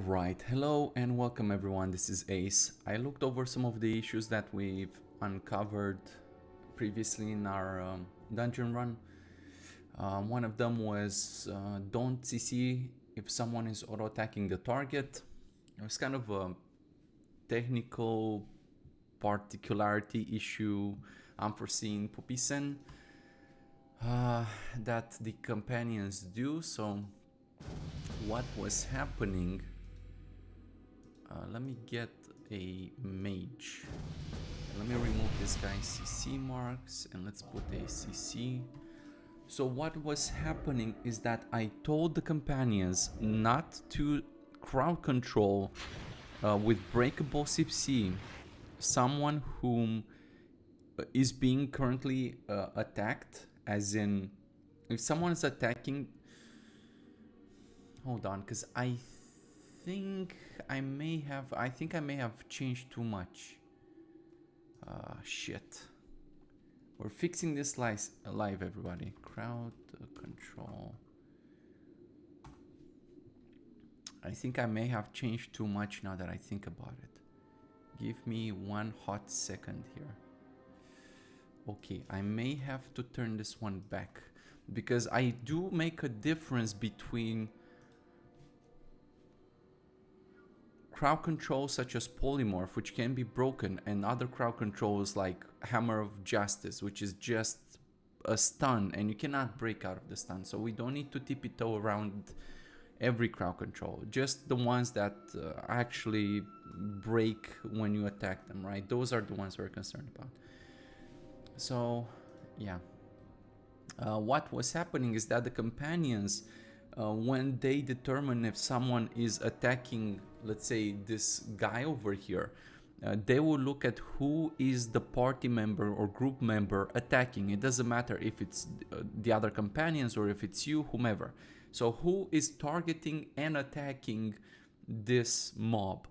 Alright, hello and welcome everyone, this is Ace. I looked over some of the issues that we've uncovered previously in our dungeon run. One of them was don't CC if someone is auto-attacking the target. It was kind of a technical particularity issue unforeseen Pupisen that the companions do. So what was happening, let me get a mage. Let me remove this guy's CC marks and let's put a CC. So what was happening is that I told the companions not to crowd control with breakable CC someone whom is being currently attacked, as in if someone is attacking. Hold on, because I think I may have changed too much. Shit. We're fixing this live, everybody. Crowd control. I think I may have changed too much now that I think about it. Give me one hot second here. Okay, I may have to turn this one back because I do make a difference between crowd controls such as polymorph, which can be broken, and other crowd controls like hammer of justice, which is just a stun and you cannot break out of the stun. So we don't need to tippy-toe around every crowd control, just the ones that actually break when you attack them, right? Those are the ones we're concerned about. So yeah, what was happening is that the companions, when they determine if someone is attacking, let's say this guy over here, they will look at who is the party member or group member attacking. It doesn't matter if it's the other companions or if it's you, whomever. So who is targeting and attacking this mob?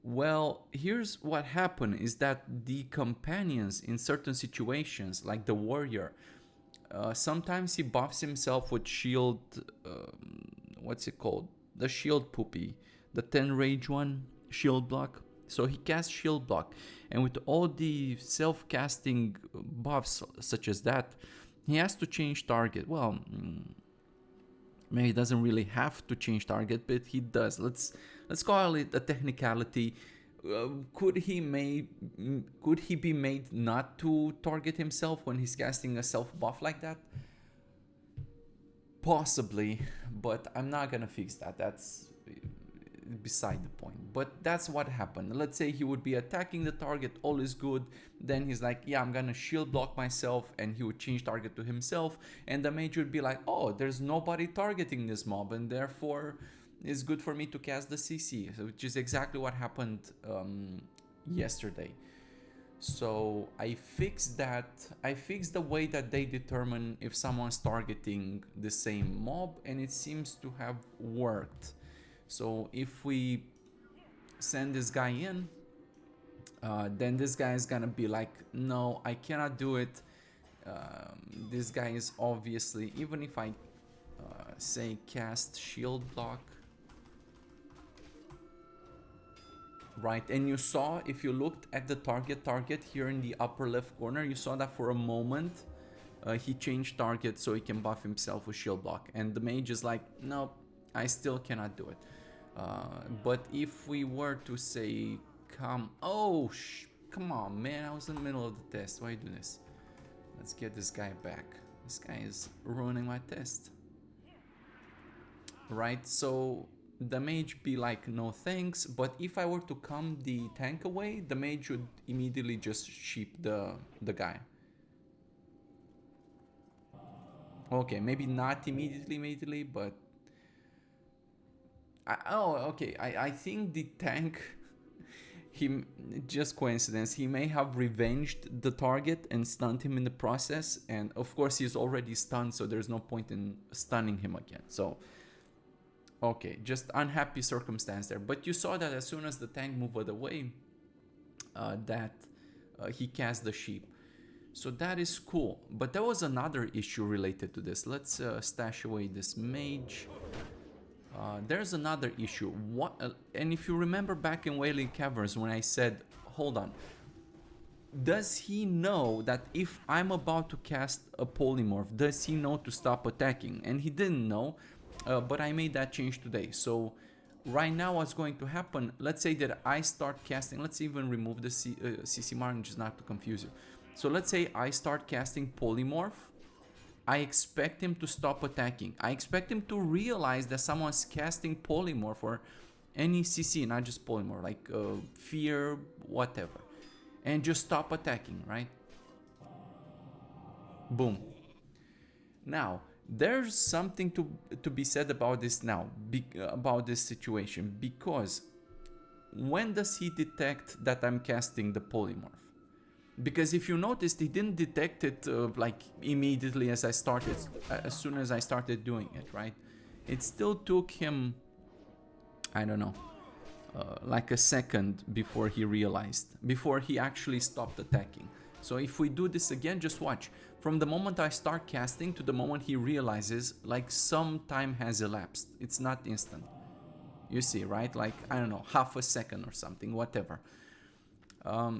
Well, here's what happened is that the companions in certain situations, like the warrior, sometimes he buffs himself with shield, what's it called? The shield poopy, the 10 rage one, shield block. So he casts shield block, and with all the self-casting buffs such as that, he has to change target. Well, maybe he doesn't really have to change target, but he does. Let's call it a technicality. Could he be made not to target himself when he's casting a self buff like that? Possibly, but I'm not gonna fix that. That's beside the point. But that's what happened. Let's say he would be attacking the target, all is good. Then he's like, yeah, I'm gonna shield block myself, and he would change target to himself. And the mage would be like, oh, there's nobody targeting this mob, and therefore it's good for me to cast the CC, which is exactly what happened yesterday. So I fixed that. I fixed the way that they determine if someone's targeting the same mob, and it seems to have worked. So if we send this guy in, then this guy is gonna be like, no, I cannot do it. This guy is obviously, even if I say cast shield block, right, and you saw, if you looked at the target here in the upper left corner, you saw that for a moment he changed target so he can buff himself with shield block, and the mage is like, no, I still cannot do it. But if we were to say, come on, man, I was in the middle of the test. Why do this? Let's get this guy back. This guy is ruining my test. Right, so the mage be like, no thanks. But if I were to come the tank away, the mage would immediately just sheep the guy. Okay, maybe not immediately, but I think the tank, just coincidence, he may have revenged the target and stunned him in the process, and of course he's already stunned, so there's no point in stunning him again. So okay, just unhappy circumstance there. But you saw that as soon as the tank moved away, he cast the sheep. So that is cool. But there was another issue related to this. Let's stash away this mage. There's another issue. And if you remember back in Wailing Caverns when I said, hold on, does he know that if I'm about to cast a polymorph, does he know to stop attacking? And he didn't know, but I made that change today. So right now what's going to happen, let's say that I start casting, let's even remove the CC mark just not to confuse you. So let's say I start casting polymorph. I expect him to stop attacking. I expect him to realize that someone's casting polymorph or any CC, not just polymorph, like fear, whatever. And just stop attacking, right? Boom. Now, there's something to be said about this now, about this situation, because when does he detect that I'm casting the polymorph? Because if you noticed, he didn't detect it like immediately as soon as I started doing it, right? It still took him, I don't know, like a second before he realized, before he actually stopped attacking. So if we do this again, just watch. From the moment I start casting to the moment he realizes, like some time has elapsed. It's not instant. You see, right? Like, I don't know, half a second or something, whatever.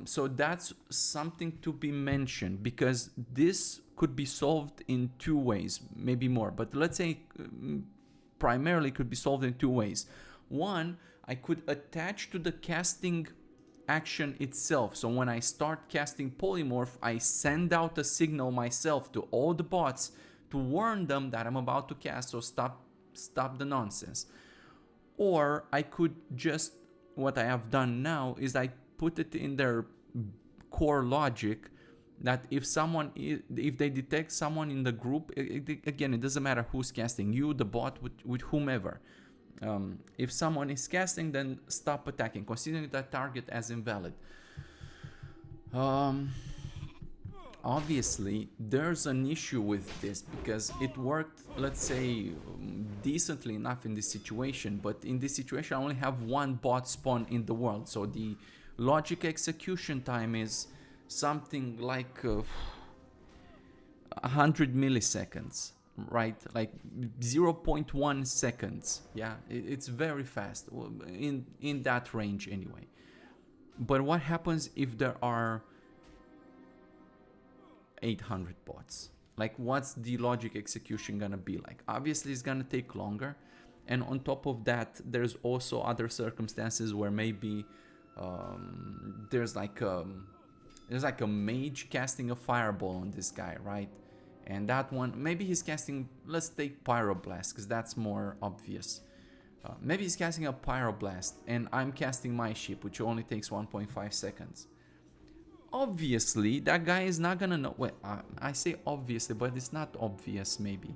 So that's something to be mentioned, because this could be solved in two ways, maybe more, but let's say primarily could be solved in two ways. One, I could attach to the casting action itself. So when I start casting polymorph, I send out a signal myself to all the bots to warn them that I'm about to cast, so stop the nonsense. Or I could just, what I have done now is I put it in their core logic that if they detect someone in the group, again, it doesn't matter who's casting, you, the bot, with whomever. If someone is casting, then stop attacking, considering that target as invalid. Obviously, there's an issue with this because it worked, let's say, decently enough in this situation, but in this situation I only have one bot spawn in the world, so the logic execution time is something like 100 milliseconds, right? Like 0.1 seconds. Yeah, it's very fast, in that range anyway. But what happens if there are 800 bots? Like, what's the logic execution gonna be like? Obviously it's gonna take longer, and on top of that there's also other circumstances where maybe there's like a mage casting a fireball on this guy, right? And that one, maybe he's casting, let's take Pyroblast because that's more obvious. Maybe he's casting a Pyroblast and I'm casting my ship, which only takes 1.5 seconds. Obviously that guy is not gonna know. Well, I say obviously, but it's not obvious maybe.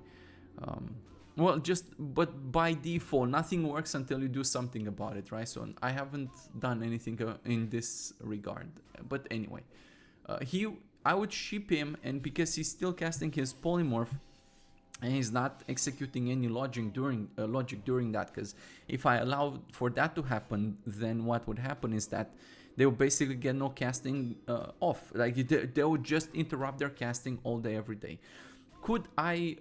But by default, nothing works until you do something about it, right? So I haven't done anything in this regard. But anyway, I would ship him, and because he's still casting his polymorph, and he's not executing any logic during that, because if I allow for that to happen, then what would happen is that they will basically get no casting off. Like they would just interrupt their casting all day, every day. Could I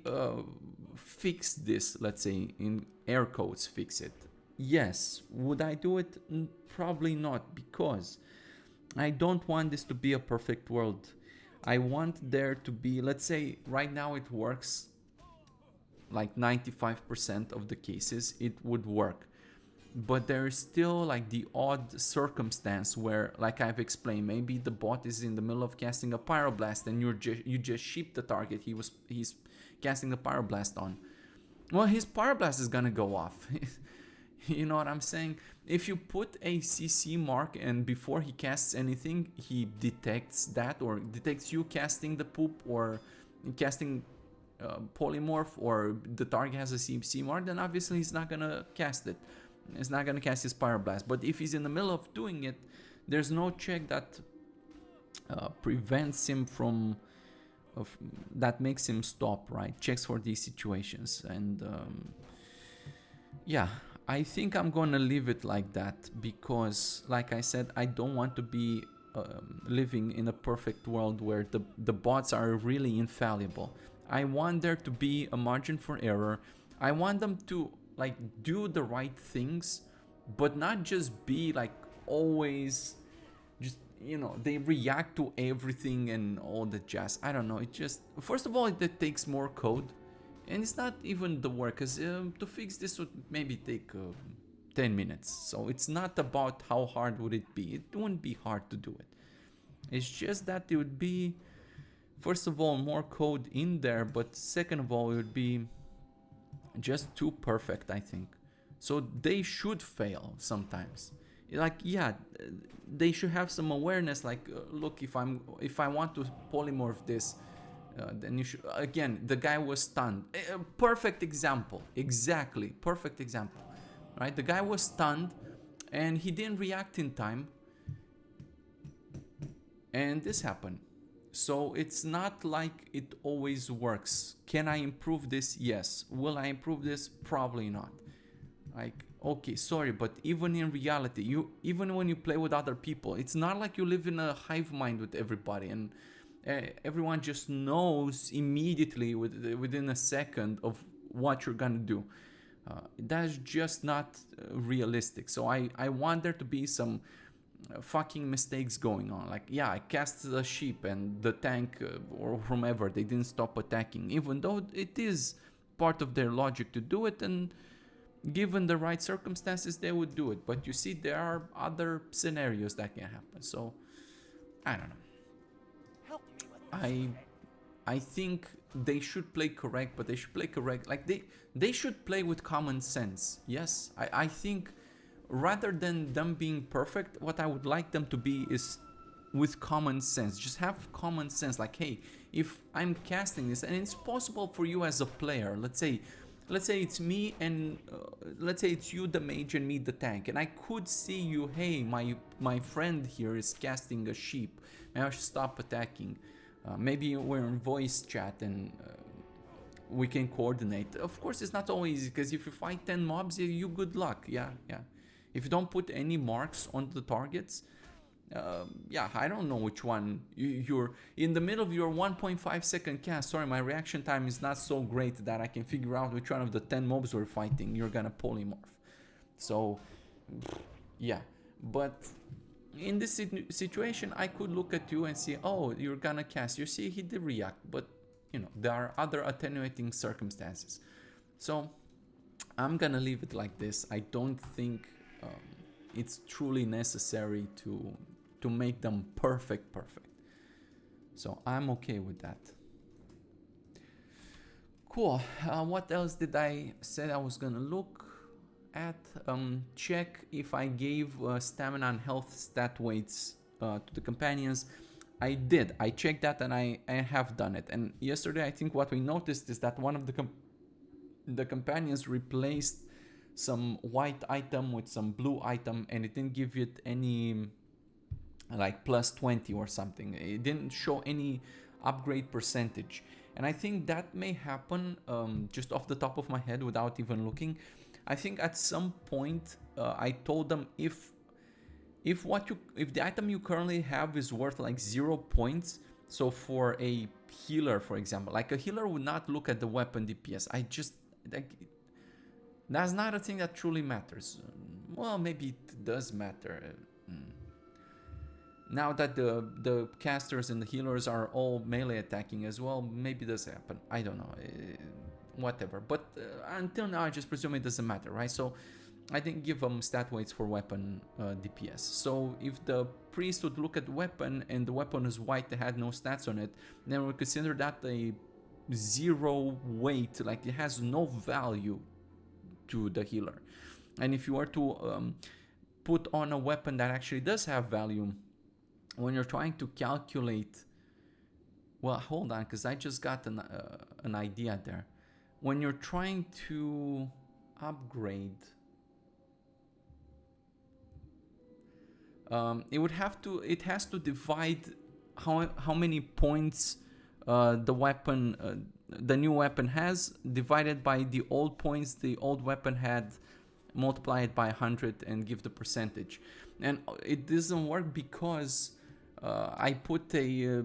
fix this, let's say, in air quotes, fix it? Yes. Would I do it? Probably not, because I don't want this to be a perfect world. I want there to be, let's say, right now it works like 95% of the cases, it would work. But there is still like the odd circumstance where, like I've explained, maybe the bot is in the middle of casting a Pyroblast and you just ship the target he's casting the Pyroblast on. Well, his Pyroblast is gonna go off. You know what I'm saying? If you put a CC mark and before he casts anything, he detects that, or detects you casting the poop or casting polymorph, or the target has a CC mark, then obviously he's not gonna cast it. He's not gonna cast his Pyroblast. But if he's in the middle of doing it, there's no check that prevents him from, that makes him stop, right? Checks for these situations. And yeah, I think I'm gonna leave it like that, because like I said, I don't want to be living in a perfect world where the bots are really infallible. I want there to be a margin for error. I want them to like do the right things, but not just be like always just, you know, they react to everything and all the jazz. I don't know, it just, first of all, it takes more code, and it's not even the work, because to fix this would maybe take 10 minutes. So it's not about how hard would it be. It wouldn't be hard to do it. It's just that it would be, first of all, more code in there, but second of all, it would be just too perfect, I think. So they should fail sometimes. Like, yeah, they should have some awareness, like, look, if I want to polymorph this, then you should, again, the guy was stunned. Perfect example, exactly, perfect example, right? The guy was stunned and he didn't react in time, and this happened. So it's not like it always works. Can I improve this? Yes. Will I improve this? Probably not. Like, okay, sorry, but even in reality, even when you play with other people, it's not like you live in a hive mind with everybody and everyone just knows immediately within a second of what you're gonna do. That's just not realistic. So I want there to be some fucking mistakes going on. Like, yeah, I cast the sheep and the tank or whomever, they didn't stop attacking, even though it is part of their logic to do it, and given the right circumstances they would do it. But you see, there are other scenarios that can happen. So I don't know. I think they should play correct, but they should play correct, like they should play with common sense. Yes, I think rather than them being perfect, what I would like them to be is with common sense. Just have common sense, like, hey, if I'm casting this and it's possible for you as a player, let's say it's me and let's say it's you the mage and me the tank, and I could see you, hey, my friend here is casting a sheep, maybe I should stop attacking. Maybe we're in voice chat and we can coordinate. Of course, it's not always easy, because if you fight 10 mobs, you good luck. Yeah. If you don't put any marks on the targets, yeah, I don't know which one. You're in the middle of your 1.5 second cast. Sorry, my reaction time is not so great that I can figure out which one of the 10 mobs we're fighting you're gonna polymorph. So, yeah. But in this situation, I could look at you and see, oh, you're gonna cast. You see, he did react, but you know, there are other attenuating circumstances. So I'm gonna leave it like this. I don't think it's truly necessary to make them perfect. So I'm okay with that. Cool. What else did I say I was gonna look at? Check if I gave stamina and health stat weights to the companions. I did. I checked that and I have done it. And yesterday, I think what we noticed is that one of the companions replaced some white item with some blue item, and it didn't give it any like plus 20 or something. It didn't show any upgrade percentage, and I think that may happen just off the top of my head without even looking. I think at some point I told them if the item you currently have is worth like 0 points, so for a healer, for example, like a healer would not look at the weapon DPS. That's not a thing that truly matters. Well, maybe it does matter. Now that the casters and the healers are all melee attacking as well, maybe it does happen. I don't know. Whatever. But until now, I just presume it doesn't matter, right? So I didn't give them stat weights for weapon DPS. So if the priest would look at the weapon and the weapon is white that had no stats on it, then we consider that a 0 weight, like it has no value to the healer. And if you were to put on a weapon that actually does have value, when you're trying to calculate, well, hold on, because I just got an idea there. When you're trying to upgrade, it has to divide how many points the new weapon has, divided by the old points the old weapon had, multiply it by 100 and give the percentage. And it doesn't work because I put a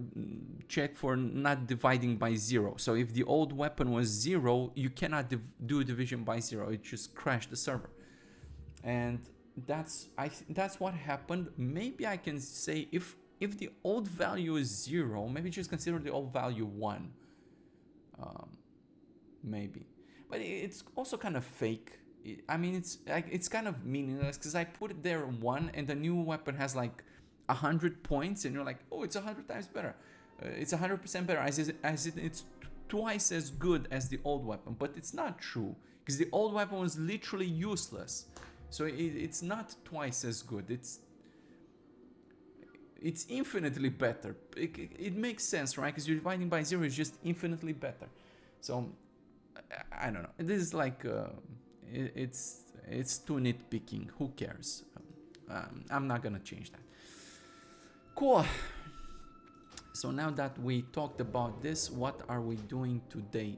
check for not dividing by 0. So if the old weapon was 0, you cannot do division by 0. It just crashed the server. And that's what happened. Maybe I can say if the old value is 0, maybe just consider the old value 1. Maybe. But it's also kind of fake. I mean, it's kind of meaningless because I put it there 1 and the new weapon has like 100 points and you're like, oh, it's 100 times better. It's 100% better it's twice as good as the old weapon. But it's not true because the old weapon was literally useless. So it's not twice as good. It's infinitely better. It makes sense, right? Because you're dividing by 0 is just infinitely better. So I don't know. This is like it's too nitpicking. Who cares? I'm not gonna change that. Cool. So now that we talked about this, what are we doing today?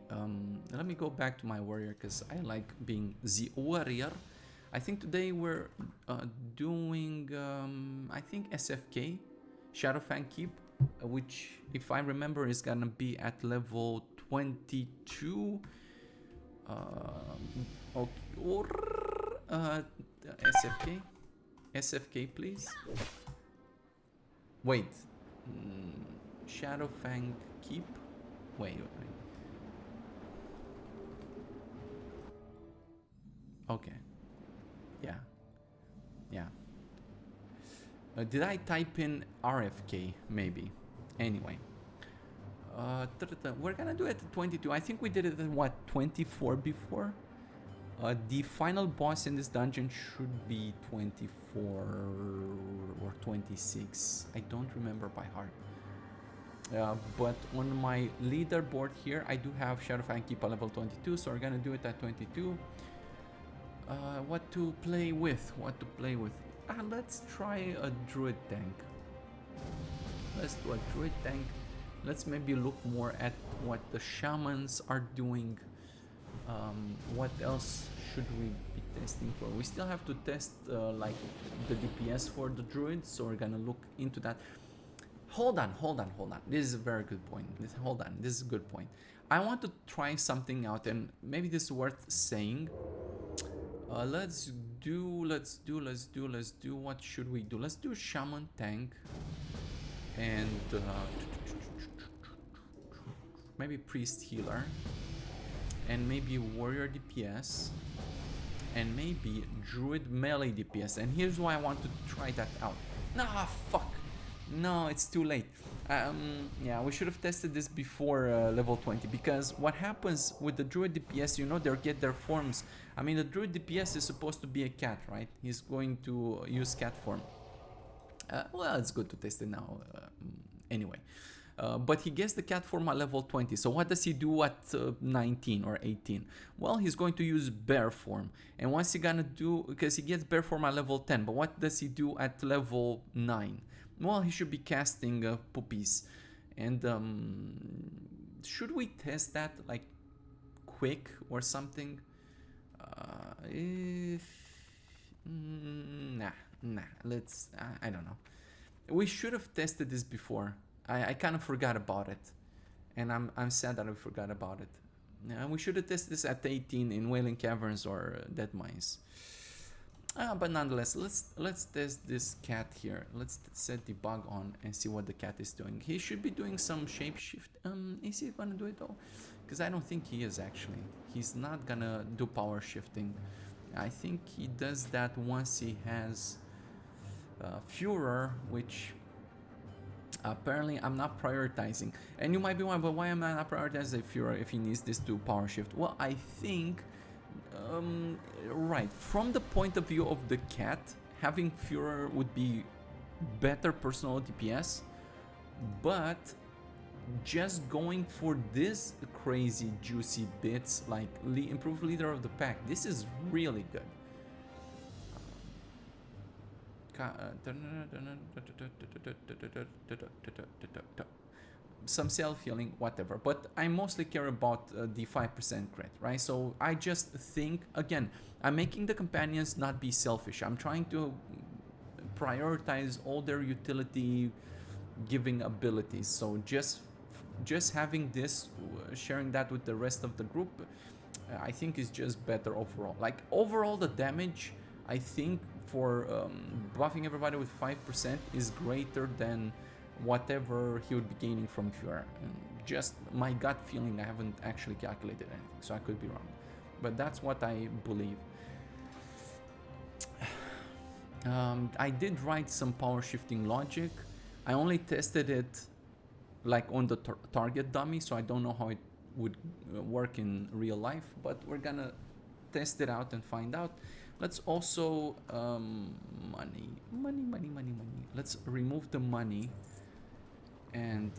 Let me go back to my warrior because I like being the warrior. I think today we're doing I think SFK, Shadowfang Keep, which if I remember is gonna be at level 22. Okay. SFK please. Wait, Shadowfang Keep. Wait. Okay. Yeah. Did I type in RFK? Maybe. Anyway. We're gonna do it at 22. I think we did it at what, 24 before? The final boss in this dungeon should be 24 or 26. I don't remember by heart. But on my leaderboard here, I do have Shadowfang Keep at level 22, so we're gonna do it at 22. What to play with? Let's try a druid tank. Let's do a druid tank. Let's maybe look more at what the shamans are doing. What else should we be testing for? We still have to test like the DPS for the druids, so we're gonna look into that. Hold on. This is a very good point. This is a good point. I want to try something out, and maybe this is worth saying. Let's do. What should we do? Let's do shaman tank, and maybe priest healer, and maybe warrior DPS, and maybe druid melee DPS. And here's why I want to try that out. Nah, fuck. No, it's too late. Yeah, we should have tested this before level 20, because what happens with the druid DPS, you know, they get their forms. I mean, the druid DPS is supposed to be a cat, right? He's going to use cat form. Well, it's good to test it now. Anyway. But he gets the cat form at level 20. So what does he do at 19 or 18? Well, he's going to use bear form. And once he's gonna do, because he gets bear form at level 10. But what does he do at level 9? Well, he should be casting puppies. And should we test that like quick or something? Nah. Let's. I don't know. We should have tested this before. I kind of forgot about it, and I'm sad that I forgot about it. Yeah, we should have tested this at 18 in Wailing Caverns or Dead Mines. But nonetheless, let's test this cat here. Let's set debug on and see what the cat is doing. He should be doing some shapeshift. Is he gonna do it though? Because I don't think he is actually. He's not gonna do power shifting. I think he does that once he has Furor, which apparently I'm not prioritizing. And you might be wondering, but why am I not prioritizing Furor if he needs this to power shift? Well, I think right, from the point of view of the cat, having Furor would be better personal DPS, but just going for this crazy juicy bits like improved leader of the pack, this is really good. Some self-healing, whatever, but I mostly care about the 5% crit, right? So I just think, again, I'm making the companions not be selfish. I'm trying to prioritize all their utility giving abilities. So just having this, sharing that with the rest of the group, I think is just better overall. Like overall, the damage I think for buffing everybody with 5% is greater than whatever he would be gaining from Cure. And just my gut feeling, I haven't actually calculated anything, so I could be wrong, but that's what I believe. I did write some power shifting logic. I only tested it like on the target dummy, so I don't know how it would work in real life, but we're gonna test it out and find out. Let's also money. Let's remove the money and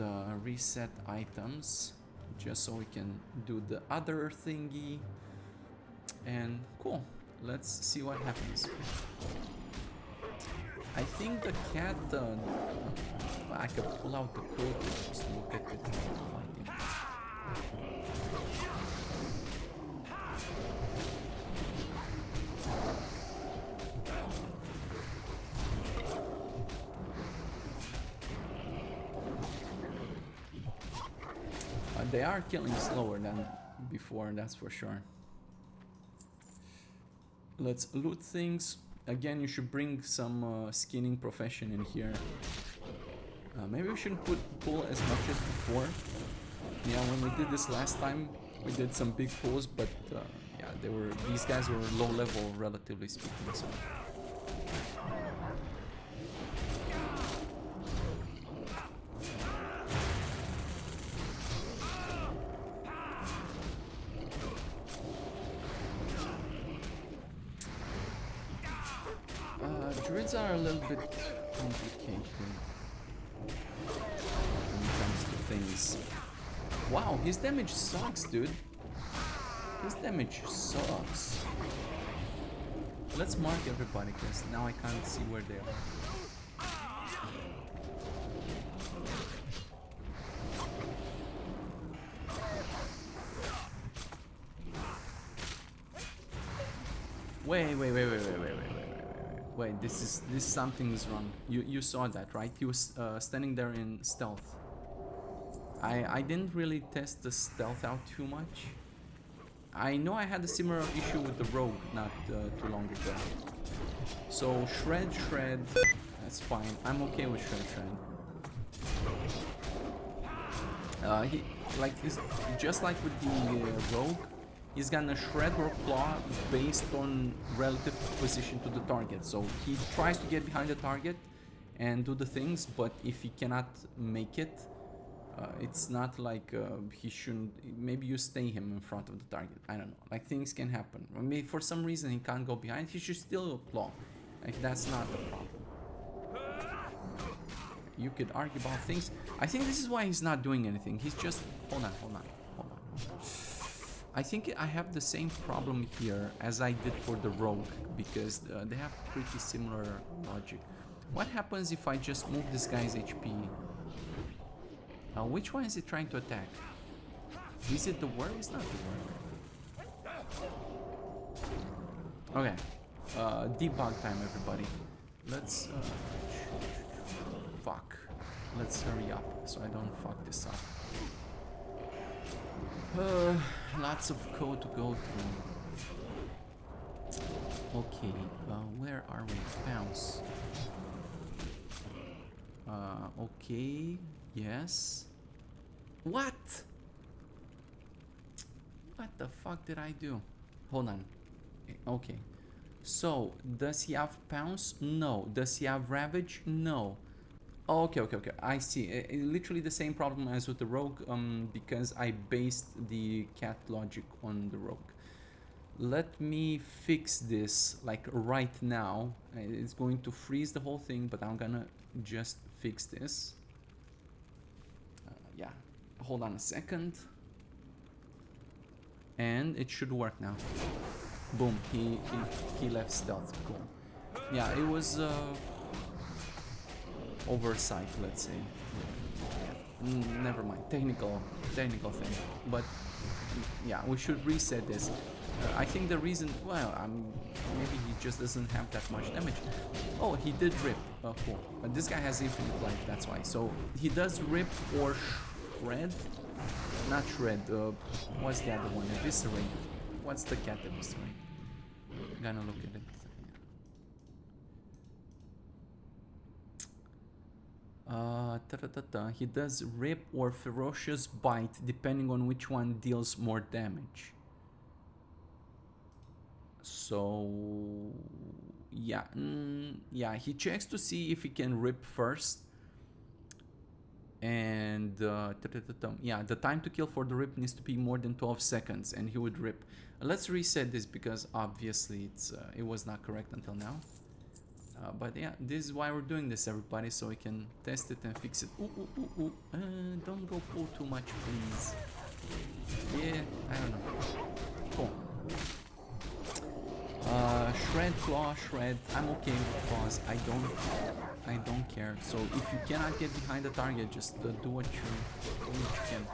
reset items just so we can do the other thingy. And cool, let's see what happens. I think the cat, I could pull out the code and just look at it and find it. They are killing slower than before, that's for sure. Let's loot things. Again, you should bring some skinning profession in here. Maybe we shouldn't pull as much as before. Yeah, when we did this last time, we did some big pulls, but yeah, these guys were low level, relatively speaking. So. Druids are a little bit complicated when it comes to things. Wow, his damage sucks, dude. His damage sucks. Let's mark everybody, because now I can't see where they are. Wait, this something is wrong. You saw that, right? He was standing there in stealth. I didn't really test the stealth out too much. I know I had a similar issue with the rogue not too long ago. So shred, that's fine. I'm okay with shred. He's just like with the rogue. He's gonna shred or claw based on relative position to the target. So he tries to get behind the target and do the things, but if he cannot make it, it's not like he shouldn't. Maybe you stay him in front of the target. I don't know. Like, things can happen. Maybe for some reason he can't go behind. He should still claw. Like, that's not the problem. You could argue about things. I think this is why he's not doing anything. He's just hold on. I think I have the same problem here as I did for the rogue, because they have pretty similar logic. What happens if I just move this guy's HP? Which one is he trying to attack? Is it the worm? It's not the worm. Okay. Debug time, everybody. Let's... fuck. Let's hurry up so I don't fuck this up. Lots of code to go through. Okay, where are we? Bounce. Okay, yes. What? What the fuck did I do? Hold on. Okay. So, does he have pounce? No. Does he have ravage? No. Okay. I see. Literally the same problem as with the rogue, because I based the cat logic on the rogue. Let me fix this, like, right now. It's going to freeze the whole thing, but I'm gonna just fix this. Yeah. Hold on a second. And it should work now. Boom. He left stealth. Cool. Yeah, it was... oversight, let's say. Never mind, technical thing. But yeah, we should reset this. I think the reason, well, maybe he just doesn't have that much damage. Oh, he did rip. Cool. But this guy has infinite life, that's why. So he does rip or shred. Not shred. What's the other one? Eviscerate. What's the cat eviscerate? I'm gonna look at it. He does rip or ferocious bite, depending on which one deals more damage. So yeah, yeah, he checks to see if he can rip first. And yeah, the time to kill for the rip needs to be more than 12 seconds, and he would rip. Let's reset this because obviously it was not correct until now. But yeah, this is why we're doing this, everybody, so we can test it and fix it. Don't go pull too much, please. Yeah, I don't know. Cool. Shred, claw, shred. I'm okay with claws. I don't care. So if you cannot get behind the target, just do what you can.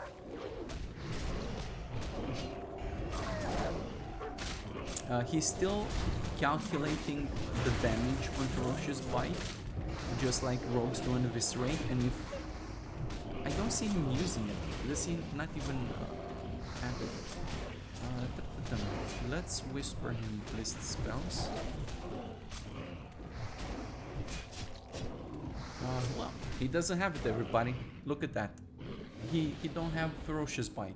He's still calculating the damage on ferocious bite, just like rogues do on eviscerate. And if I don't see him using it, does he not even have it? Let's whisper him list spells. Well, he doesn't have it, everybody. Look at that. He don't have ferocious bite.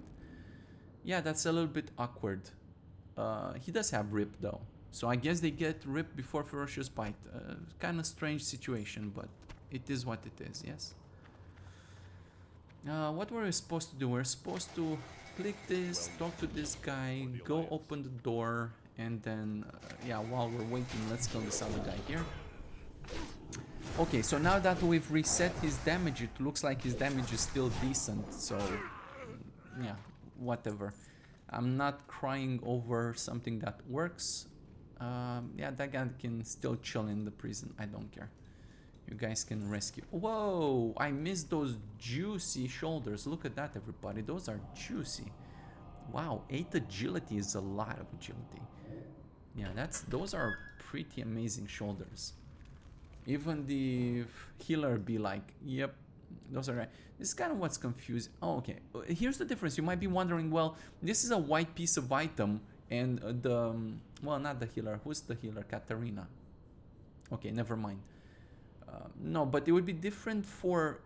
Yeah, that's a little bit awkward. He does have rip though, so I guess they get rip before ferocious bite. Kind of strange situation, but it is what it is. Yes. What were we supposed to do? We're supposed to click this, talk to this guy, go open the door, and then yeah, while we're waiting, let's kill this other guy here. Okay, so now that we've reset his damage, it looks like his damage is still decent, so yeah, whatever. I'm not crying over something that works. Yeah, that guy can still chill in the prison. I don't care. You guys can rescue. Whoa, I missed those juicy shoulders. Look at that, everybody. Those are juicy. Wow, 8 agility is a lot of agility. Yeah, those are pretty amazing shoulders. Even the healer be like, yep, those are right. This is kind of what's confusing. Oh, okay. Here's the difference. You might be wondering, well, this is a white piece of item, and well, not the healer. Who's the healer? Katarina. Okay, never mind. No, but it would be different for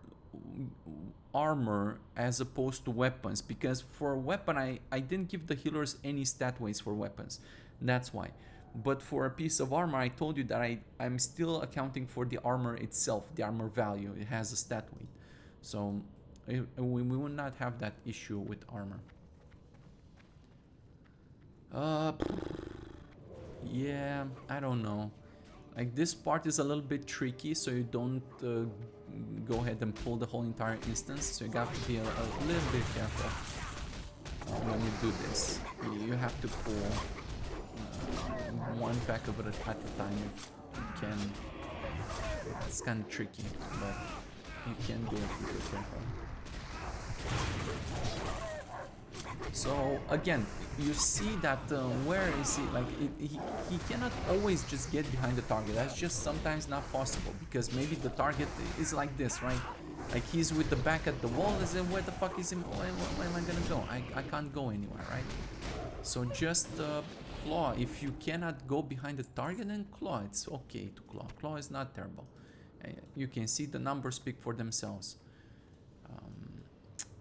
armor as opposed to weapons, because for weapon, I didn't give the healers any stat weights for weapons. That's why. But for a piece of armor, I told you that I'm still accounting for the armor itself, the armor value. It has a stat weight. So we will not have that issue with armor. Yeah, I don't know. Like, this part is a little bit tricky, so you don't go ahead and pull the whole entire instance. So you got to be a little bit careful when you do this. You have to pull one pack of it at a time if you can. It's kind of tricky, but you can do it if you're careful. So again, you see that where is he? Like he cannot always just get behind the target. That's just sometimes not possible, because maybe the target is like this, right? Like he's with the back at the wall. Is it, where the fuck is him? Where am I gonna go? I can't go anywhere, right? So just claw. If you cannot go behind the target, then claw. It's okay to claw. Claw is not terrible. You can see the numbers speak for themselves.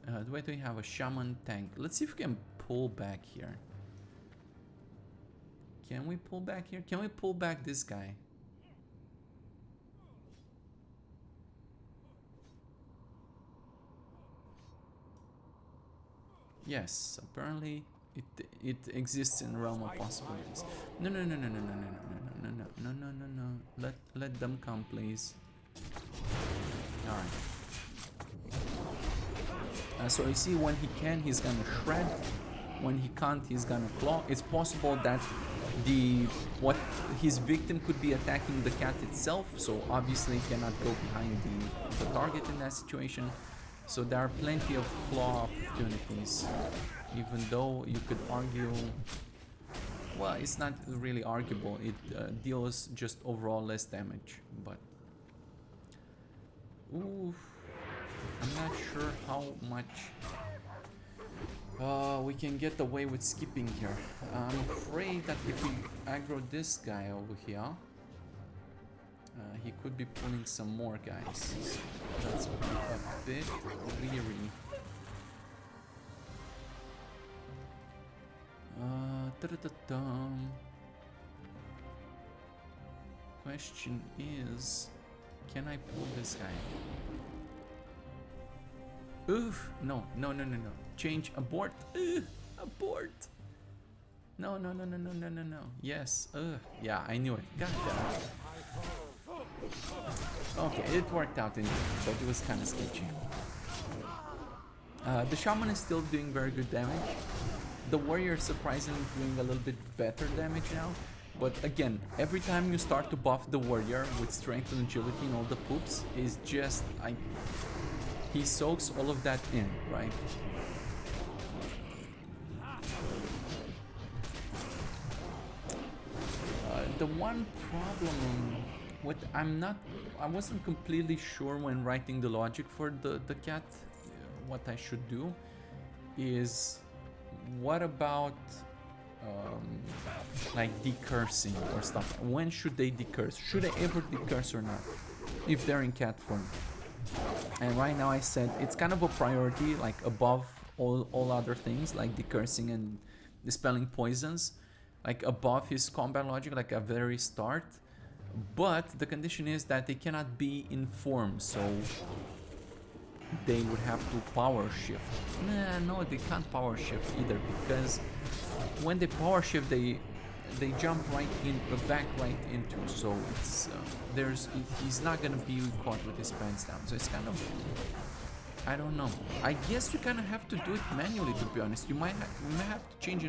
Do we have a shaman tank? Let's see if we can pull back here. Can we pull back here? Can we pull back this guy? Yes, apparently it exists in the realm of possibilities. No. Let them come, please. All right. So you see, when he can, he's gonna shred. When he can't, he's gonna claw. It's possible that his victim could be attacking the cat itself, so obviously he cannot go behind the target in that situation. So there are plenty of claw opportunities, even though you could argue well, it's not really arguable. It deals just overall less damage, but ooh, I'm not sure how much we can get away with skipping here. I'm afraid that if we aggro this guy over here, he could be pulling some more guys. So that's a bit weary. Question is, can I pull this guy? Oof! No. Change. Abort. Abort. No. Yes. Yeah, I knew it. God damn it. Okay, it worked out in the end, but it was kind of sketchy. The shaman is still doing very good damage. The warrior is surprisingly doing a little bit better damage now. But again, every time you start to buff the warrior with strength and agility and all the poops, is just he soaks all of that in, right? The one problem with I wasn't completely sure when writing the logic for the cat, what I should do is, what about like decursing or stuff? When should they decurse? Should I ever decurse or not if they're in cat form? And right now I said it's kind of a priority, like above all other things, like decursing and dispelling poisons, like above his combat logic, like a very start. But the condition is that they cannot be in form, so they would have to power shift. No, they can't power shift either, because when they power shift, they jump right in, back right into. So it's he's not gonna be caught with his pants down. So it's kind of, I don't know. I guess you kind of have to do it manually, to be honest. You might have to change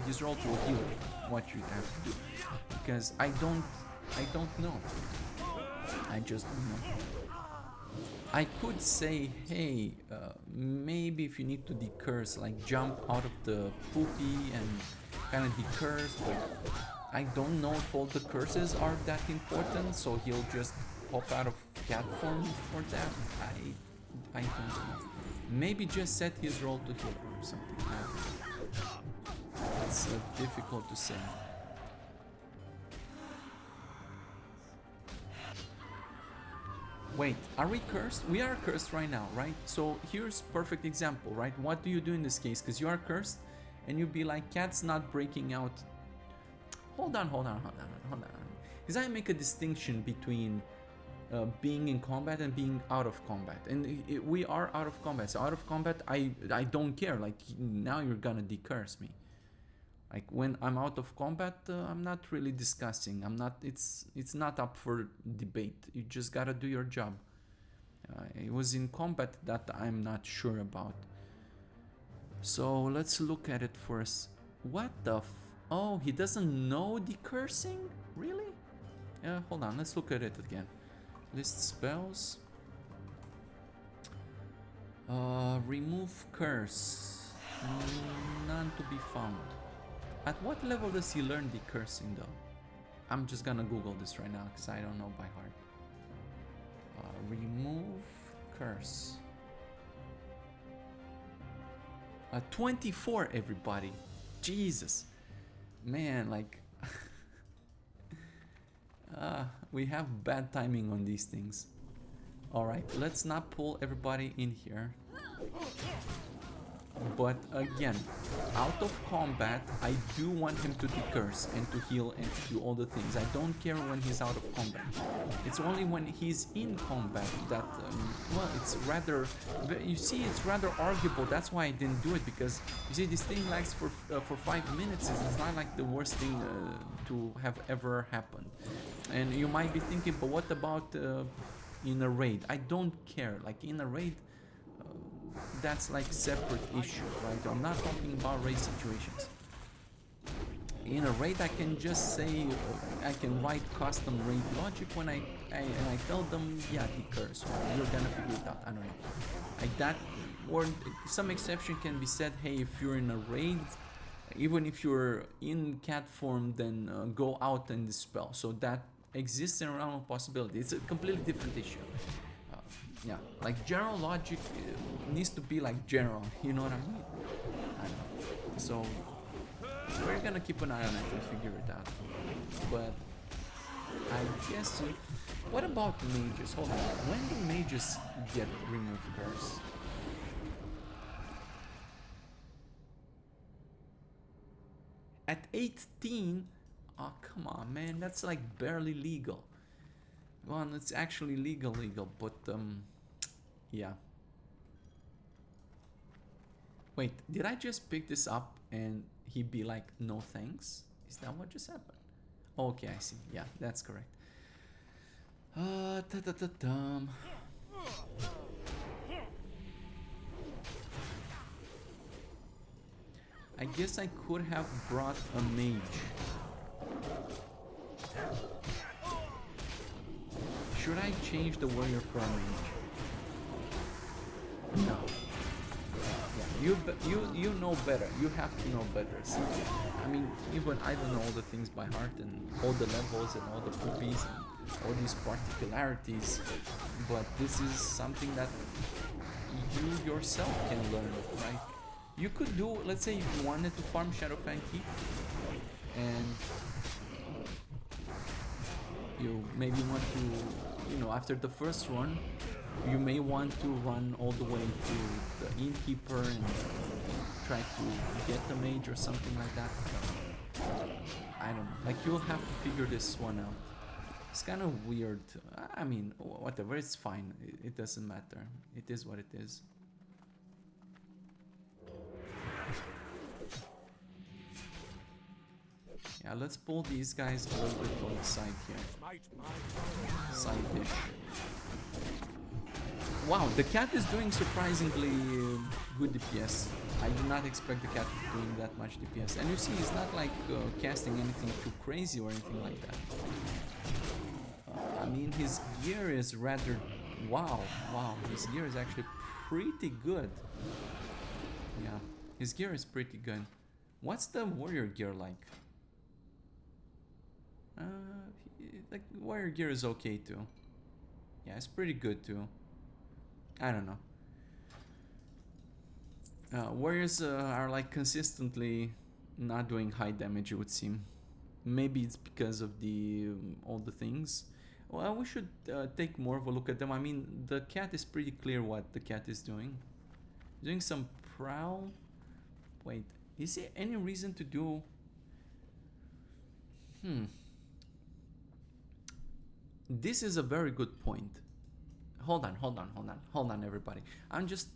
his role to a healer. What you have to do, because I don't know. I just don't know. I could say, hey, maybe if you need to decurse, like jump out of the poopy and kind of decurse, but I don't know if all the curses are that important, so he'll just pop out of cat form for that. I don't know. Maybe just set his role to healer or something. It's difficult to say. Wait, are we cursed? We are cursed right now, right? So here's perfect example, right? What do you do in this case? Because you are cursed, and you'd be like, cat's not breaking out. Hold on. Because I make a distinction between being in combat and being out of combat, and we are out of combat. So out of combat, I don't care. Like, now you're gonna decurse me. Like, when I'm out of combat, I'm not really discussing. It's not up for debate. You just gotta do your job. It was in combat that I'm not sure about. So let's look at it first. What the oh, he doesn't know decursing? Really? Yeah, hold on. Let's look at it again. List spells. Remove curse. None to be found. At what level does he learn decursing though? I'm just gonna Google this right now because I don't know by heart. Remove curse. 24, everybody. Jesus. Man, like... we have bad timing on these things. Alright, let's not pull everybody in here. But again, out of combat, I do want him to decurse and to heal and to do all the things. I don't care when he's out of combat. It's only when he's in combat that, well, it's rather, you see, it's rather arguable. That's why I didn't do it, because you see, this thing lasts for 5 minutes. It's not like the worst thing to have ever happened. And you might be thinking, but what about in a raid? I don't care. Like, in a raid, that's like separate issue, right? I'm not talking about raid situations. In a raid, I can just say, I can write custom raid logic when I tell them, yeah, decurse, or you're gonna figure it out. I don't know, like that. Or some exception can be said, hey, if you're in a raid Even if you're in cat form, then go out and dispel. So that exists in a realm of possibility. It's a completely different issue. Yeah, like general logic needs to be like general, you know what I mean? I don't know. So we're gonna keep an eye on it and figure it out. But I guess, what about mages? Hold on, when do mages get remove curse? At 18? Oh, come on, man, that's like barely legal. Well, it's actually legal, but yeah. Wait, did I just pick this up and he be like, no thanks? Is that what just happened? Okay, I see. Yeah, that's correct. Ta-ta-ta-tum. I guess I could have brought a mage. Should I change the warrior for a mage? No. Yeah, you know better. You have to know better. See, I mean, even I don't know all the things by heart and all the levels and all the poopies and all these particularities, but this is something that you yourself can learn, right? You could do, let's say, if you wanted to farm Shadowfang Keep, and you maybe want to, you know, after the first run, you may want to run all the way to the innkeeper and try to get the mage or something like that. I don't know, like you'll have to figure this one out. It's kind of weird. I mean, whatever, it's fine. It doesn't matter. It is what it is. Yeah, let's pull these guys a little bit on the side here. Side dish. Wow, the cat is doing surprisingly good DPS. I did not expect the cat to be doing that much DPS. And you see, he's not like casting anything too crazy or anything like that. I mean, his gear is rather... Wow, his gear is actually pretty good. Yeah, his gear is pretty good. What's the warrior gear like? Like, warrior gear is okay too. Yeah, it's pretty good too. I don't know. Warriors are like consistently not doing high damage, it would seem. Maybe it's because of the all the things. Well, we should take more of a look at them. I mean, the cat is pretty clear what the cat is doing. Doing some prowl. Wait, is there any reason to do... This is a very good point. Hold on, everybody. I'm just...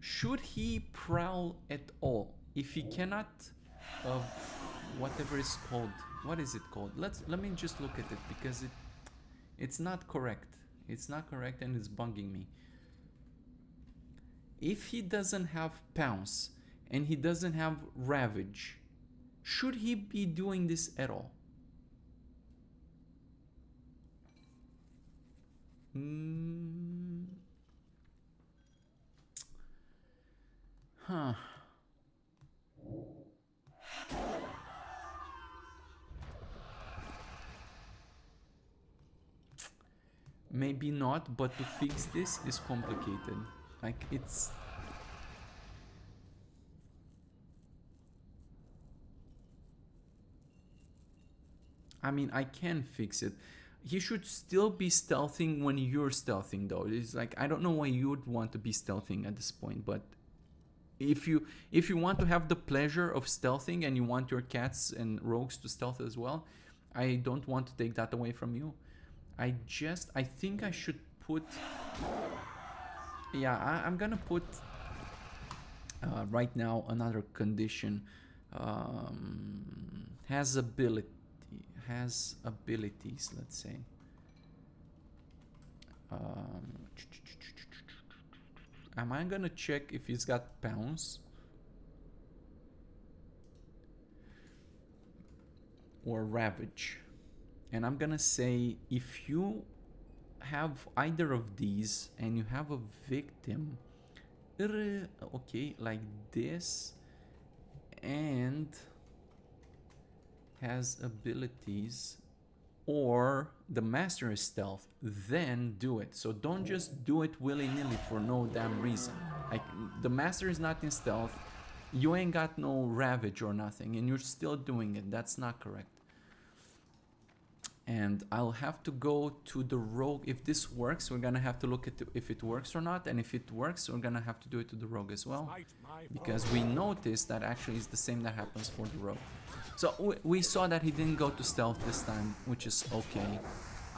Should he prowl at all? If he cannot... whatever it's called. What is it called? Let me just look at it, because it's not correct. It's not correct and it's bugging me. If he doesn't have Pounce and he doesn't have Ravage, should he be doing this at all? Huh. Maybe not, but to fix this is complicated. Like, it's... I mean, I can fix it. He should still be stealthing when you're stealthing, though. It's like, I don't know why you would want to be stealthing at this point, but if you want to have the pleasure of stealthing and you want your cats and rogues to stealth as well, I don't want to take that away from you. I think I should put... Yeah, I'm gonna put right now another condition. Has abilities, let's say. Am I gonna check if he's got Pounce? Or Ravage? And I'm gonna say, if you have either of these and you have a victim, okay, like this, and has abilities, or the master is stealth, then do it. So don't just do it willy-nilly for no damn reason. Like, the master is not in stealth, you ain't got no ravage or nothing, and you're still doing it. That's not correct. And I'll have to go to the rogue. If this works, we're gonna have to look at if it works or not, and if it works, we're gonna have to do it to the rogue as well, because we noticed that actually is the same that happens for the rogue. So we saw that he didn't go to stealth this time, which is okay.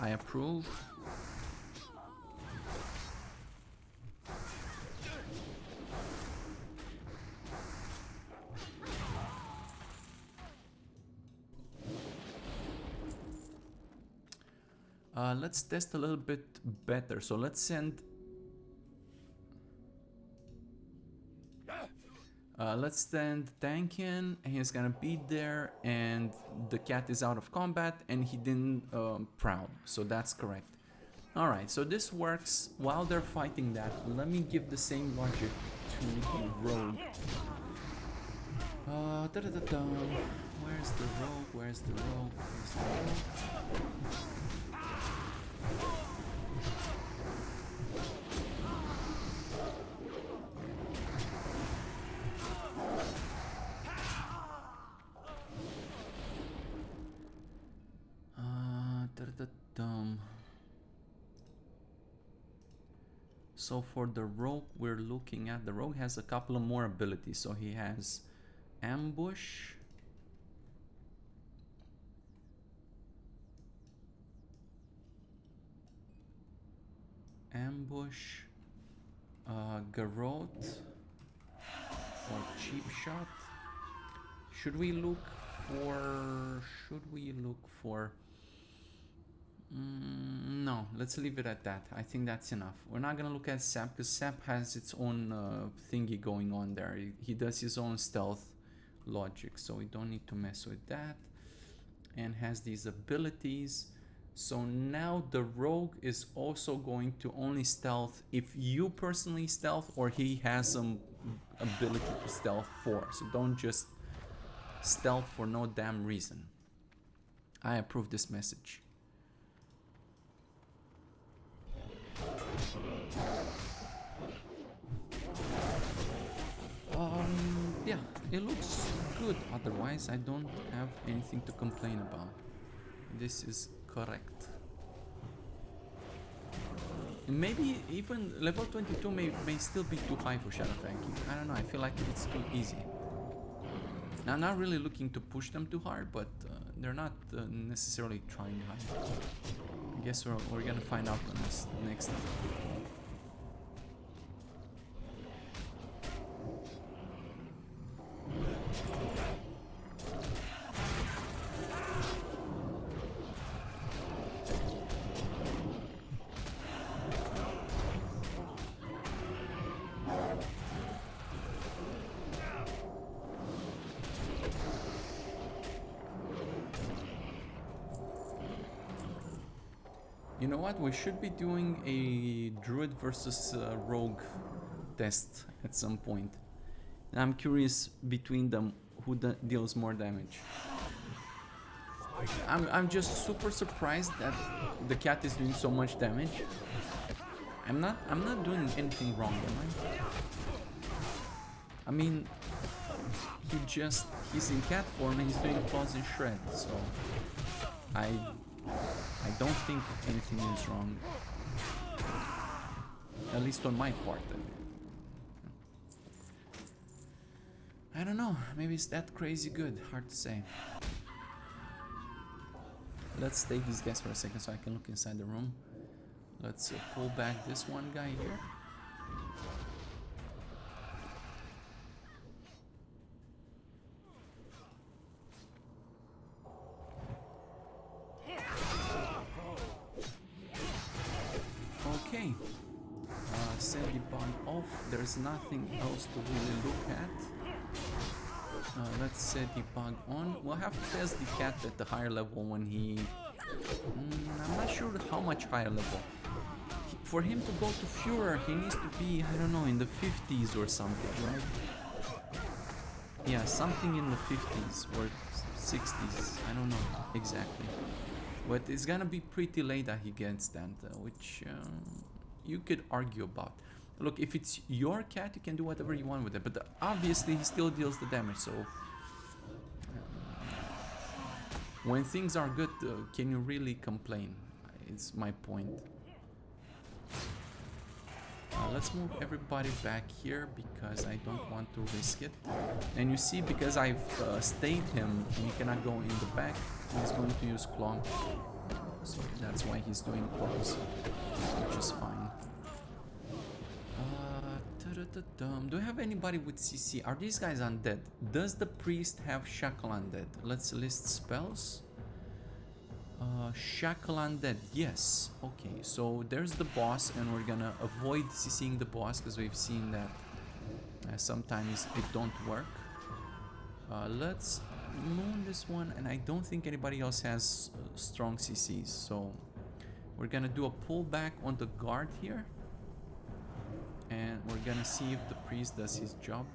I approve. Let's test a little bit better. So let's send... let's send Tank in, and he's gonna be there, and the cat is out of combat, and he didn't prowl, so that's correct. Alright, so this works. While they're fighting that, let me give the same logic to the rogue. Where's the rogue? Where's the rogue? Where's the rogue? So for the rogue, we're looking at, the rogue has a couple of more abilities. So he has ambush, garrote, or cheap shot. Should we look for no, let's leave it at that. I think that's enough. We're not gonna look at Sap, because Sap has its own thingy going on there. He does his own stealth logic, so we don't need to mess with that. And has these abilities. So now the rogue is also going to only stealth if you personally stealth, or he has some ability to stealth for. So don't just stealth for no damn reason. I approve this message. Yeah, it looks good. Otherwise, I don't have anything to complain about. This is correct. And maybe even level 22 may still be too high for Shadowfang. I don't know, I feel like it's too easy. Now, I'm not really looking to push them too hard, but they're not necessarily trying hard. I guess we're gonna find out on this next. You know what? We should be doing a druid versus rogue test at some point. And I'm curious between them who deals more damage. I'm just super surprised that the cat is doing so much damage. I'm not doing anything wrong, am I? I mean, he's in cat form and he's doing claws and shred, so I don't think anything is wrong. At least on my part. I don't know, maybe it's that crazy good, hard to say. Let's take these guys for a second so I can look inside the room. Let's pull back this one guy here. Okay, set the bond off. There's nothing else to really look at. Let's set the bug on. We'll have to test the cat at the higher level when he... I'm not sure how much higher level. For him to go to Führer, he needs to be, I don't know, in the 50s or something, right? Yeah, something in the 50s or 60s. I don't know exactly. But it's gonna be pretty late that he gets that, which you could argue about. Look, if it's your cat, you can do whatever you want with it, but obviously he still deals the damage, so... when things are good, can you really complain? It's my point. Let's move everybody back here because I don't want to risk it. And you see, because I've stayed him, he cannot go in the back. He's going to use claw. So that's why he's doing claws, which is fine. Do I have anybody with CC? Are these guys undead? Does the priest have shackle undead? Let's list spells. Shackle undead, yes. Okay, so there's the boss, and we're gonna avoid CCing the boss because we've seen that sometimes it don't work. Let's moon this one, and I don't think anybody else has strong CCs, so we're gonna do a pullback on the guard here, and we're gonna see if the priest does his job.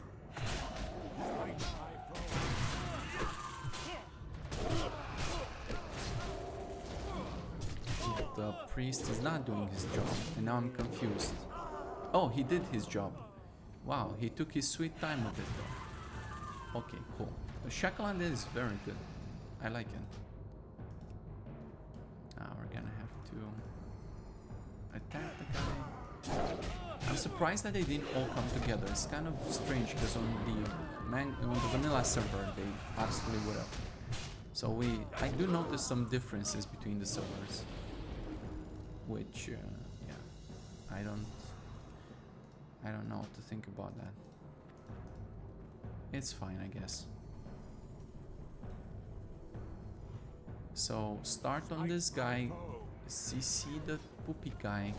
The priest is not doing his job, and now I'm confused. Oh, he did his job. Wow, he took his sweet time with it though. Okay, cool. The shackle undead is very good. I like it. Now we're gonna have to attack the guy. I'm surprised that they didn't all come together. It's kind of strange because on the vanilla server they absolutely would have. So I do notice some differences between the servers. Which, yeah, I don't know what to think about that. It's fine, I guess. So, start on this guy, CC the poopy guy.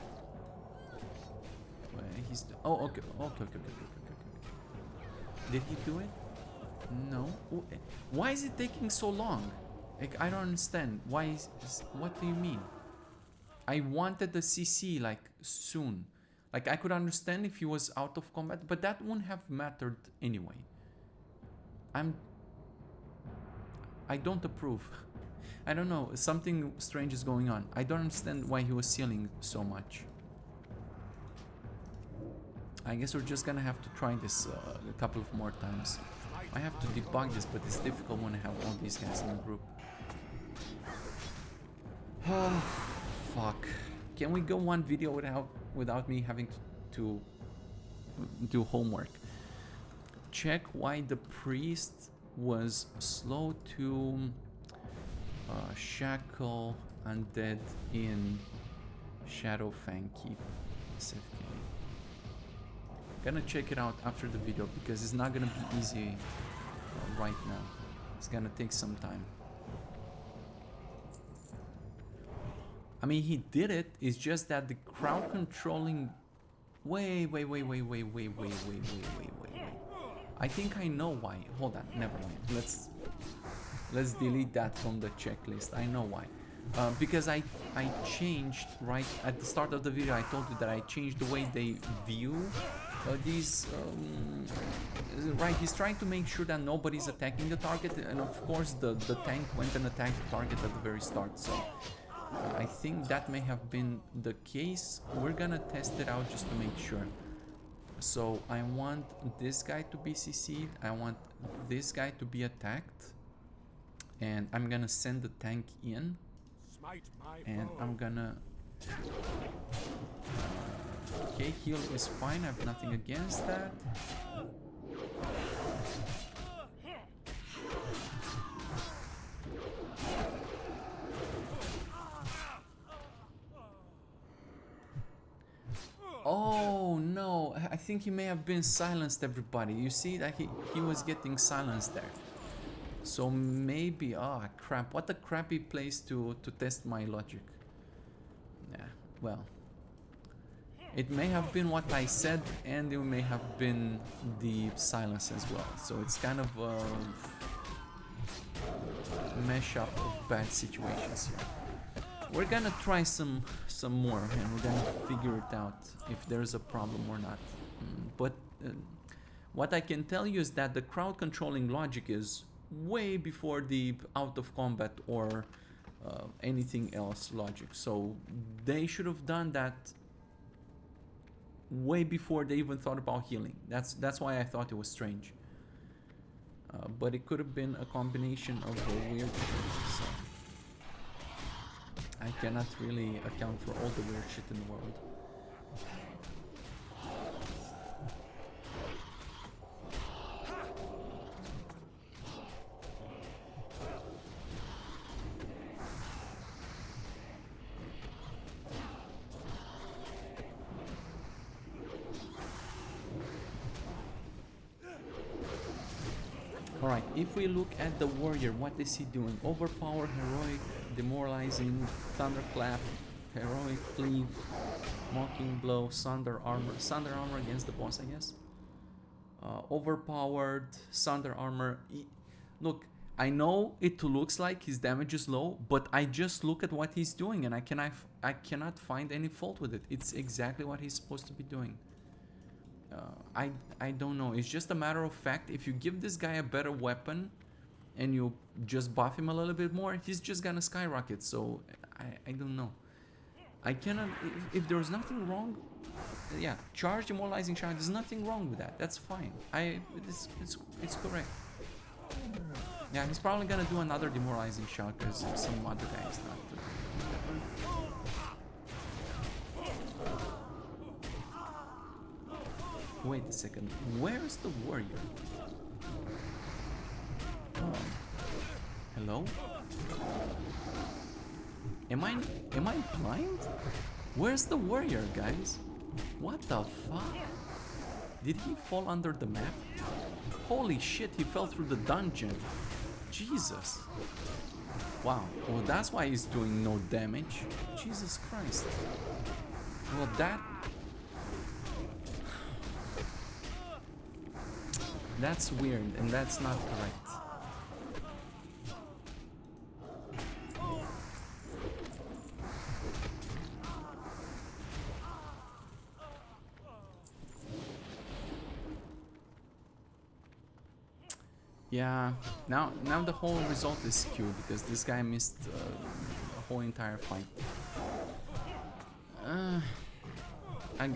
Where he's... oh, okay. Did he do it? No. Why is it taking so long? Like, I don't understand. Why what do you mean? I wanted the CC like soon. Like I could understand if he was out of combat, but that wouldn't have mattered anyway. I don't approve. I don't know, something strange is going on. I don't understand why he was sealing so much. I guess we're just gonna have to try this a couple of more times. I have to debug this, but it's difficult when I have all these guys in the group. Oh, fuck. Can we go one video without me having to do homework? Check why the priest was slow to shackle undead in Shadowfang Keep. Gonna check it out after the video because it's not gonna be easy right now. It's gonna take some time. I mean, he did it. It's just that the crowd controlling. Wait. I think I know why. Hold on, never mind. Let's delete that from the checklist. I know why. Because I changed right at the start of the video. I told you that I changed the way they view these. Right, he's trying to make sure that nobody's attacking the target, and of course the tank went and attacked the target at the very start. So I think that may have been the case. We're gonna test it out just to make sure. So I want this guy to be CC'd. I want this guy to be attacked. And I'm gonna send the tank in. And I'm gonna... okay, heal is fine. I have nothing against that. Oh no, I think he may have been silenced, everybody. You see that he was getting silenced there. So maybe, oh crap, what a crappy place to test my logic. Yeah, well. It may have been what I said, and it may have been the silence as well. So it's kind of a mashup of bad situations here. We're gonna try some more, and we're gonna figure it out if there's a problem or not. But What I can tell you is that the crowd controlling logic is way before the out of combat or anything else logic. So they should have done that way before they even thought about healing. That's why I thought it was strange. But it could have been a combination of the weird shit, so I cannot really account for all the weird shit in the world. Alright, if we look at the warrior, what is he doing? Overpower, heroic, demoralizing, thunderclap, heroic, cleave, mocking blow, sunder armor against the boss, I guess. Overpowered, sunder armor. Look, I know it looks like his damage is low, but I just look at what he's doing and I cannot find any fault with it. It's exactly what he's supposed to be doing. I don't know. It's just a matter of fact. If you give this guy a better weapon and you just buff him a little bit more, he's just gonna skyrocket. So I don't know. I cannot. If there's nothing wrong, yeah, charge demoralizing shot. There's nothing wrong with that. That's fine. It's correct. Yeah, he's probably gonna do another demoralizing shot because some other guy is not. Wait a second, where is the warrior? Hello? Am I blind? Where's the warrior, guys? What the fuck? Did he fall under the map? Holy shit, he fell through the dungeon. Jesus. Wow, well that's why he's doing no damage. Jesus Christ. Well that's weird, and that's not correct. Yeah, now the whole result is skewed because this guy missed a whole entire fight.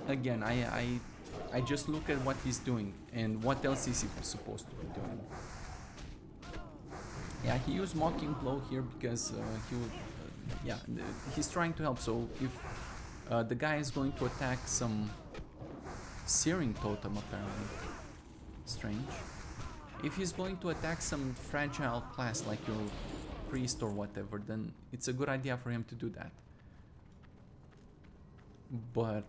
Again, I just look at what he's doing and what else is he supposed to be doing. Yeah, he used mocking blow here because he would, yeah, he's trying to help. So if the guy is going to attack some searing totem, apparently, strange. If he's going to attack some fragile class like your priest or whatever, then it's a good idea for him to do that. But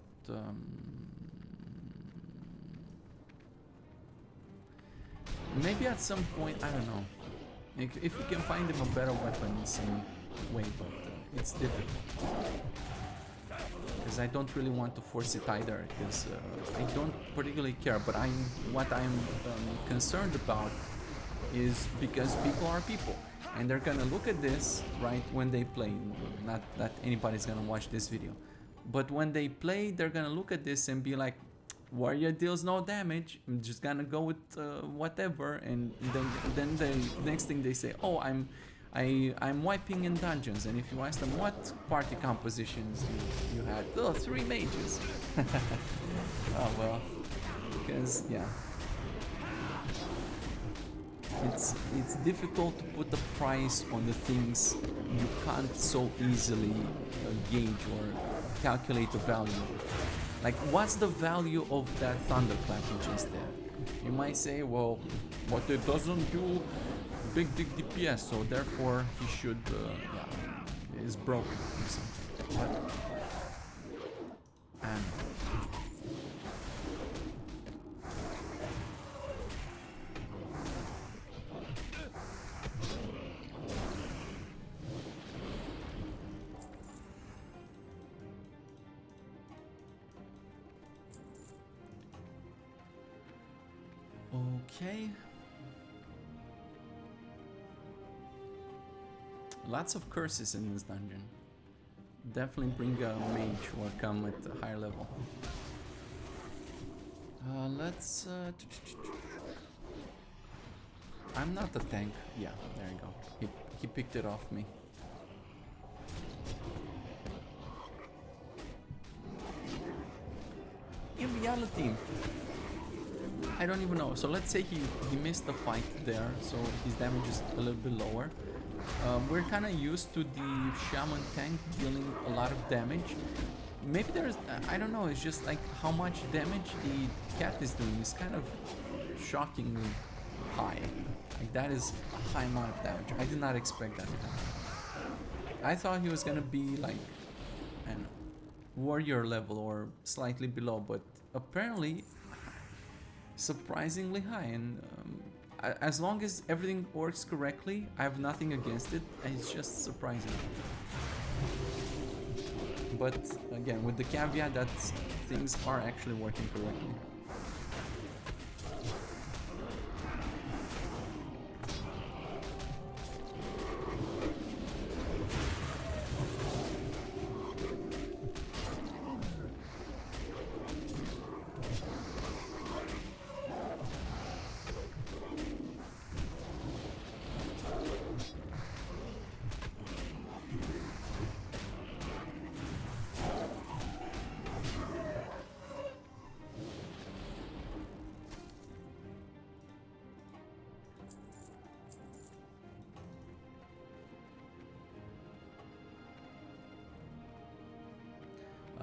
maybe at some point, I don't know, if we can find him a better weapon in some way, but it's difficult. Because I don't really want to force it either, because I don't particularly care, but what I'm concerned about is because people are people, and they're gonna look at this, right, when they play, not that anybody's gonna watch this video, but when they play, they're gonna look at this and be like, warrior deals no damage, I'm just gonna go with whatever, and then the next thing they say, oh, I'm wiping in dungeons, and if you ask them what party compositions you had, oh, 3 mages. Oh well, because yeah, it's difficult to put a price on the things you can't so easily gauge or calculate the value. Like, what's the value of that thunderclap you just did? You might say, well, but it doesn't do big DPS, so therefore he should, yeah, is broken or something. What? And okay. Lots of curses in this dungeon. Definitely bring a mage or come at a higher level. Let's... I'm not the tank. Yeah, there you go. He picked it off me. In reality, I don't even know. So let's say he missed the fight there, so his damage is a little bit lower. We're kind of used to the shaman tank dealing a lot of damage. Maybe there's, I don't know, it's just like how much damage the cat is doing is kind of shockingly high. Like that is a high amount of damage. I did not expect that to happen. I thought he was gonna be like, I don't know, warrior level or slightly below, but apparently surprisingly high. And as long as everything works correctly, I have nothing against it, and it's just surprising. But again, with the caveat that things are actually working correctly.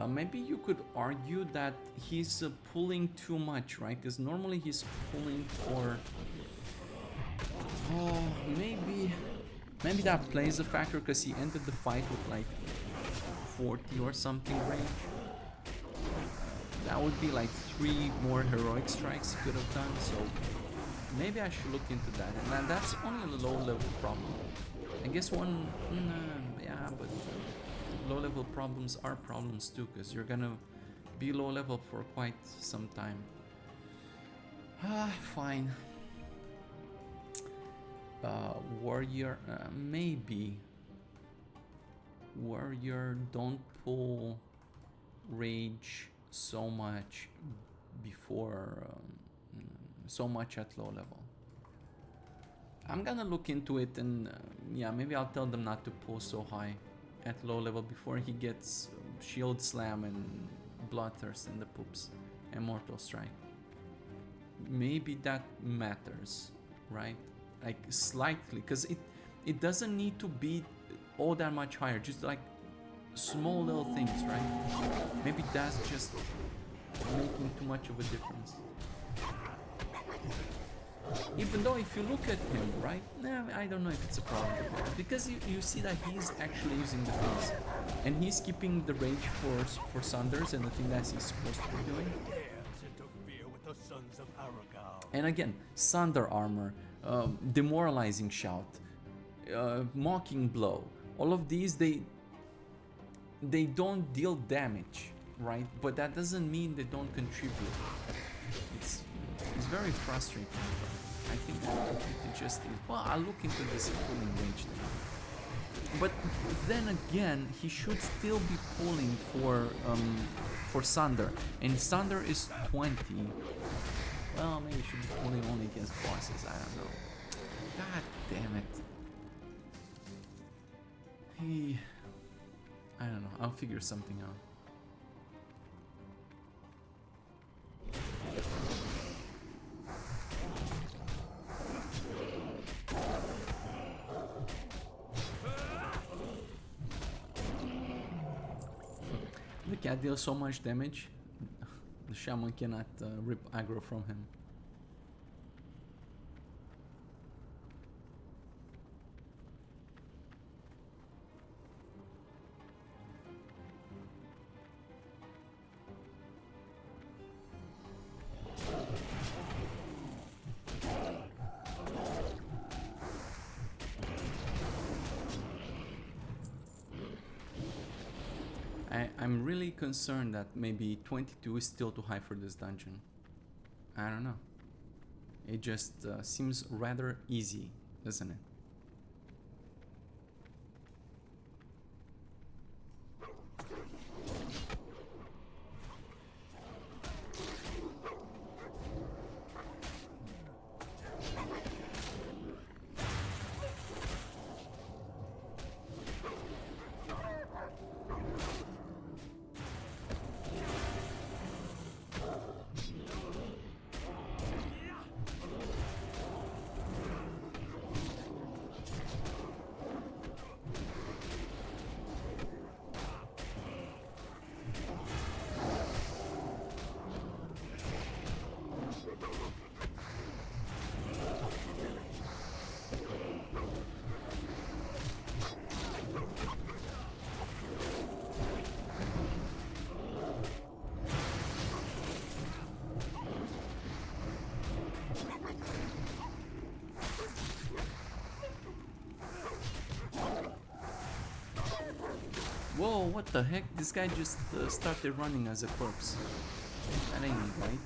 Maybe you could argue that he's pulling too much, right? Because normally he's pulling for... maybe that plays a factor, because he ended the fight with like 40 or something range. That would be like 3 more heroic strikes he could have done, so maybe I should look into that. And that's only a low level problem. I guess one... yeah, but... low level problems are problems too, because you're gonna be low level for quite some time. Fine. Warrior, maybe. Warrior, don't pull rage so much before, so much at low level. I'm gonna look into it, and yeah, maybe I'll tell them not to pull so high at low level before he gets shield slam and bloodthirst and the poops and mortal strike. Maybe that matters, right? Like slightly, because it doesn't need to be all that much higher, just like small little things, right? Maybe that's just making too much of a difference. Even though if you look at him, right, I don't know if it's a problem, because you see that he's actually using the things, and he's keeping the rage for Sunders and the thing that he's supposed to be doing. And again, Sunder armor, demoralizing shout, mocking blow, all of these, they don't deal damage, right? But that doesn't mean they don't contribute. It's very frustrating. I think it just is. Well, I'll look into this pulling range thing. But then again, he should still be pulling for Sunder, and Sunder is 20. Well, maybe he should be pulling only against bosses. I don't know. God damn it. I don't know. I'll figure something out. The cat deals so much damage, the shaman cannot rip aggro from him. I'm really concerned that maybe 22 is still too high for this dungeon. I don't know. It just seems rather easy, doesn't it? what the heck? This guy just started running as a corpse. That ain't right.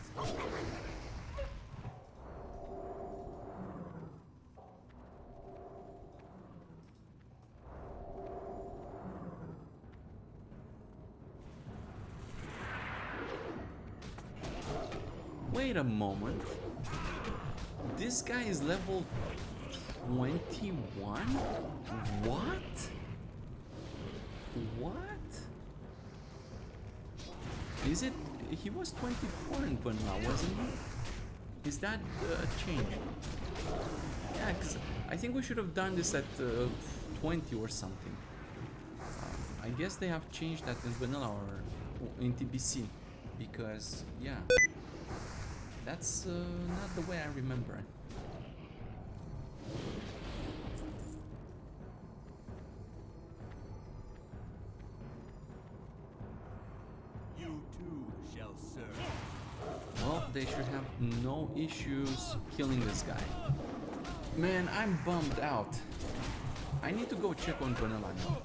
Wait a moment. This guy is level 21? What? What? Is it? He was 24 in vanilla, wasn't he? Is that changed? Yeah, because I think we should have done this at 20 or something. I guess they have changed that in vanilla or in TBC. Because, yeah. That's not the way I remember. You too shall serve. Well, they should have no issues killing this guy. Man, I'm bummed out. I need to go check on vanilla now.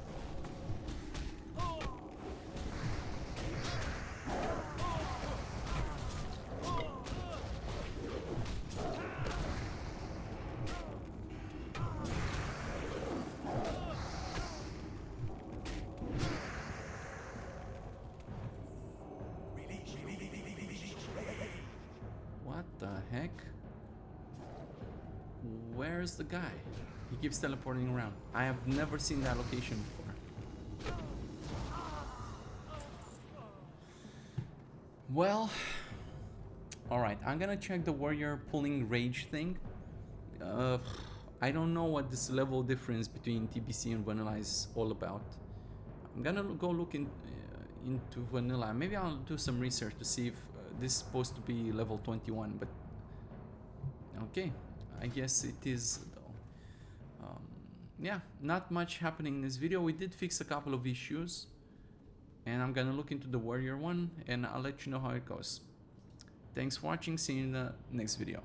What the heck? Where's the guy? He keeps teleporting around. I have never seen that location before. Well, alright, I'm gonna check the warrior pulling rage thing. I don't know what this level difference between TBC and vanilla is all about. I'm gonna go look into vanilla. Maybe I'll do some research to see if this is supposed to be level 21, but okay, I guess it is though. Yeah, not much happening in this video. We did fix a couple of issues, and I'm gonna look into the warrior one, and I'll let you know how it goes. Thanks for watching. See you in the next video.